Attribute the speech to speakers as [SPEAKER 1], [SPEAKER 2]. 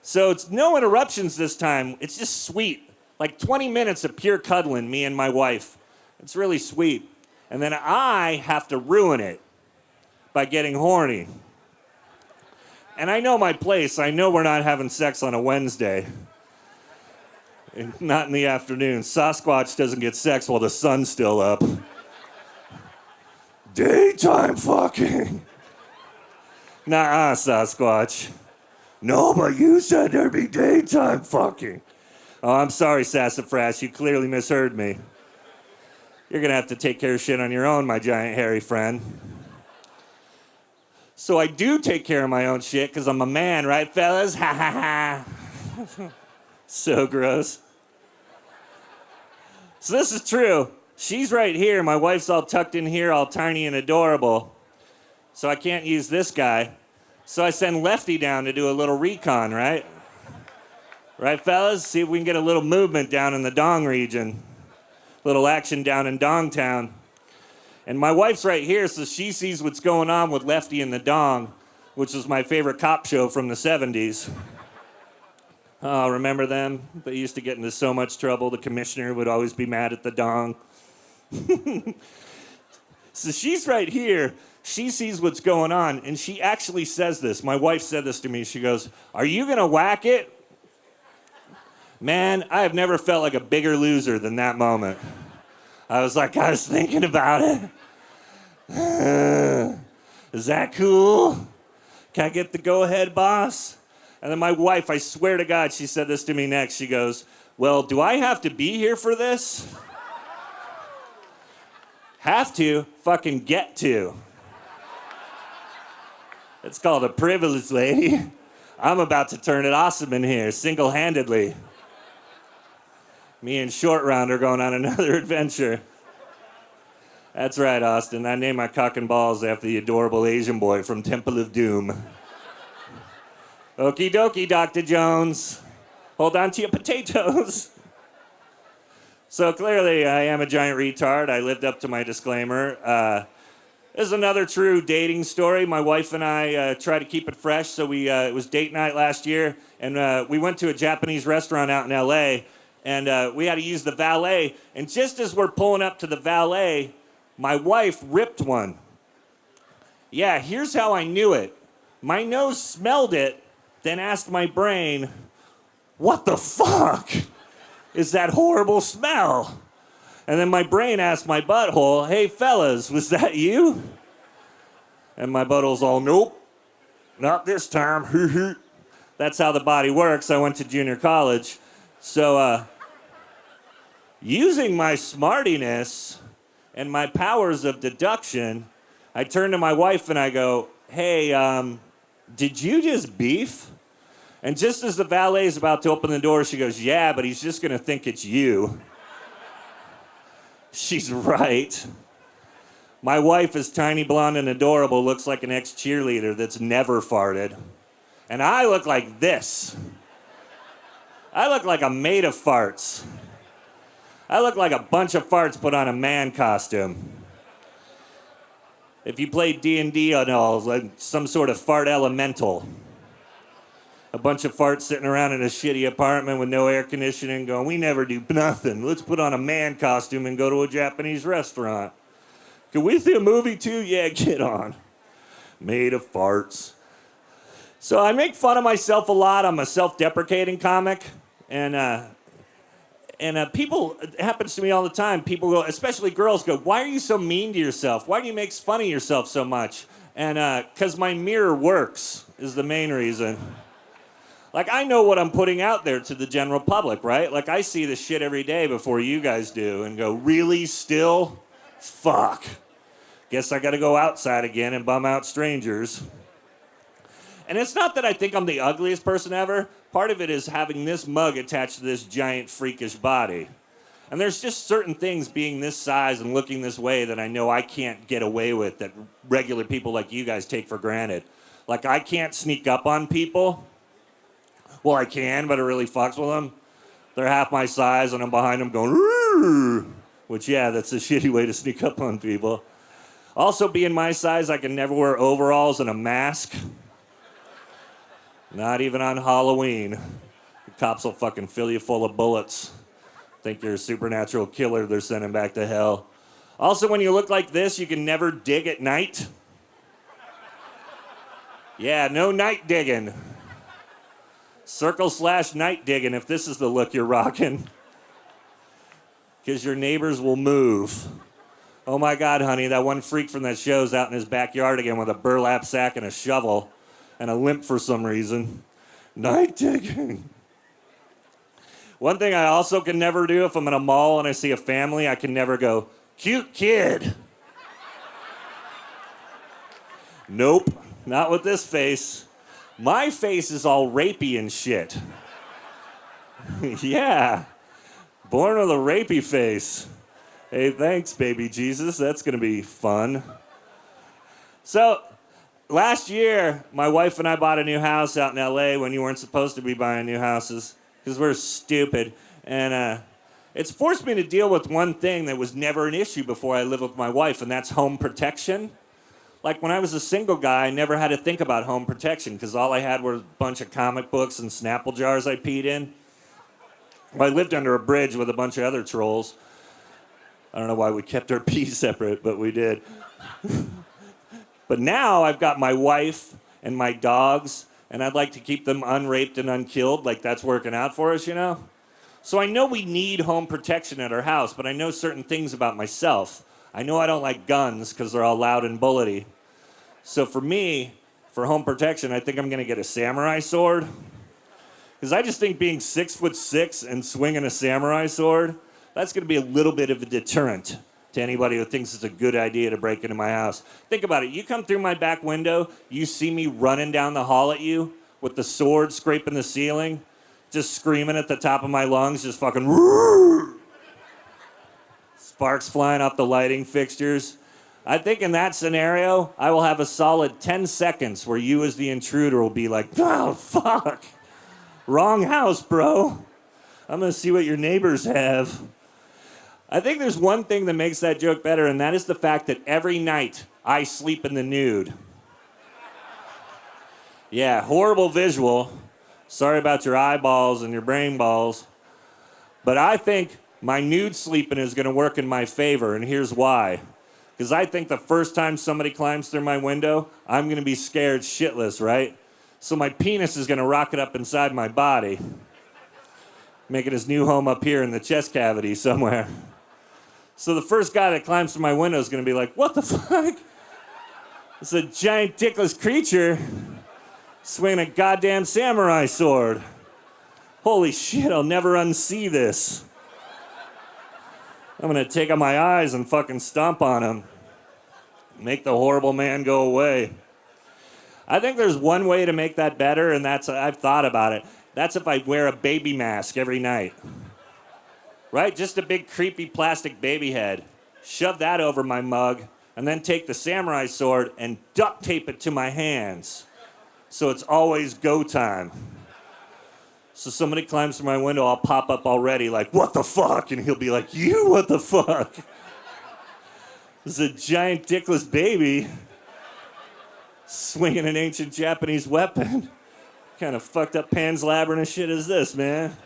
[SPEAKER 1] So it's no interruptions this time. It's just sweet. Like 20 minutes of pure cuddling, me and my wife. It's really sweet. And then I have to ruin it by getting horny. And I know my place. I know we're not having sex on a Wednesday. And not in the afternoon. Sasquatch doesn't get sex while the sun's still up. Daytime fucking. Nuh-uh, Sasquatch. No, but you said there'd be daytime fucking. Oh, I'm sorry, Sassafras. You clearly misheard me. You're gonna have to take care of shit on your own, my giant hairy friend. So I do take care of my own shit because I'm a man, right, fellas? Ha ha ha. So gross. So this is true. She's right here. My wife's all tucked in here, all tiny and adorable. So I can't use this guy. So I send Lefty down to do a little recon, right? Right, fellas? See if we can get a little movement down in the Dong region. Little action down in Dongtown. And my wife's right here, so she sees what's going on with Lefty and the Dong, which was my favorite cop show from the 70s. Oh, remember them? They used to get into so much trouble. The commissioner would always be mad at the Dong. So she's right here. She sees what's going on, and she actually says this. My wife said this to me. She goes, "Are you going to whack it?" Man, I have never felt like a bigger loser than that moment. I was thinking about it. Is that cool? Can I get the go-ahead, boss? And then my wife, I swear to God, she said this to me next. She goes, "Well, do I have to be here for this?" Have to, fucking get to. It's called a privilege, lady. I'm about to turn it awesome in here, single-handedly. Me and Short Round are going on another adventure. That's right, Austin. I named my cock and balls after the adorable Asian boy from Temple of Doom. Okie dokie, Dr. Jones. Hold on to your potatoes. So clearly, I am a giant retard. I lived up to my disclaimer. This is another true dating story. My wife and I try to keep it fresh, so it was date night last year, and we went to a Japanese restaurant out in L.A., and we had to use the valet. And just as we're pulling up to the valet, my wife ripped one. Yeah, here's how I knew it. My nose smelled it, then asked my brain, "What the fuck is that horrible smell?" And then my brain asked my butthole, "Hey, fellas, was that you?" And my butthole's all, "Nope, not this time." That's how the body works. I went to junior college. So, using my smartiness and my powers of deduction, I turn to my wife and I go, "Hey, did you just beef?" And just as the valet is about to open the door, she goes, "Yeah, but he's just going to think it's you." She's right. My wife is tiny, blonde, and adorable, looks like an ex-cheerleader that's never farted. And I look like this. I look like I'm made of farts. I look like a bunch of farts put on a man costume. If you played D&D on all, like some sort of fart elemental. A bunch of farts sitting around in a shitty apartment with no air conditioning going, "We never do nothing. Let's put on a man costume and go to a Japanese restaurant. Can we see a movie too? Yeah, get on." Made of farts. So I make fun of myself a lot. I'm a self-deprecating comic. And people, it happens to me all the time. People go, especially girls go, "Why are you so mean to yourself? Why do you make fun of yourself so much?" And because my mirror works is the main reason. Like, I know what I'm putting out there to the general public, right? Like, I see this shit every day before you guys do and go, "Really? Still? Fuck. Guess I gotta go outside again and bum out strangers." And it's not that I think I'm the ugliest person ever. Part of it is having this mug attached to this giant freakish body. And there's just certain things being this size and looking this way that I know I can't get away with that regular people like you guys take for granted. Like, I can't sneak up on people. Well, I can, but it really fucks with them. They're half my size, and I'm behind them going, "Rrr," which, yeah, that's a shitty way to sneak up on people. Also, being my size, I can never wear overalls and a mask. Not even on Halloween. The cops will fucking fill you full of bullets. Think you're a supernatural killer, they're sending back to hell. Also, when you look like this, you can never dig at night. Yeah, no night digging. Circle/night digging if this is the look you're rocking. Because your neighbors will move. Oh my God, honey, that one freak from that show's out in his backyard again with a burlap sack and a shovel and a limp for some reason. Night digging. One thing I also can never do if I'm in a mall and I see a family, I can never go, cute kid. Nope, not with this face. My face is all rapey and shit. Yeah, born with a rapey face. Hey, thanks, baby Jesus. That's going to be fun. So, last year, my wife and I bought a new house out in L.A. when you weren't supposed to be buying new houses because we're stupid. And it's forced me to deal with one thing that was never an issue before I lived with my wife, and that's home protection. Like, when I was a single guy, I never had to think about home protection because all I had were a bunch of comic books and Snapple jars I peed in. Well, I lived under a bridge with a bunch of other trolls. I don't know why we kept our pee separate, but we did. But now I've got my wife and my dogs, and I'd like to keep them unraped and unkilled, like that's working out for us, you know? So I know we need home protection at our house, but I know certain things about myself. I know I don't like guns because they're all loud and bullety. So for me, for home protection, I think I'm going to get a samurai sword. Because I just think being 6'6" and swinging a samurai sword, that's going to be a little bit of a deterrent to anybody who thinks it's a good idea to break into my house. Think about it. You come through my back window, you see me running down the hall at you with the sword scraping the ceiling, just screaming at the top of my lungs, just fucking roar. Sparks flying off the lighting fixtures. I think in that scenario, I will have a solid 10 seconds where you as the intruder will be like, oh, fuck. Wrong house, bro. I'm going to see what your neighbors have. I think there's one thing that makes that joke better, and that is the fact that every night I sleep in the nude. Yeah, horrible visual. Sorry about your eyeballs and your brain balls. But I think my nude sleeping is going to work in my favor, and here's why. Because I think the first time somebody climbs through my window, I'm going to be scared shitless, right? So my penis is going to rocket up inside my body, making his new home up here in the chest cavity somewhere. So the first guy that climbs through my window is going to be like, what the fuck? It's a giant dickless creature swinging a goddamn samurai sword. Holy shit, I'll never unsee this. I'm going to take out my eyes and fucking stomp on him. Make the horrible man go away. I think there's one way to make that better, and that's, I've thought about it. That's if I wear a baby mask every night. Right? Just a big creepy plastic baby head. Shove that over my mug, and then take the samurai sword and duct tape it to my hands. So it's always go time. So somebody climbs through my window, I'll pop up already like, what the fuck? And he'll be like, you, what the fuck? This is a giant dickless baby swinging an ancient Japanese weapon. What kind of fucked up Pan's Labyrinth shit is this, man?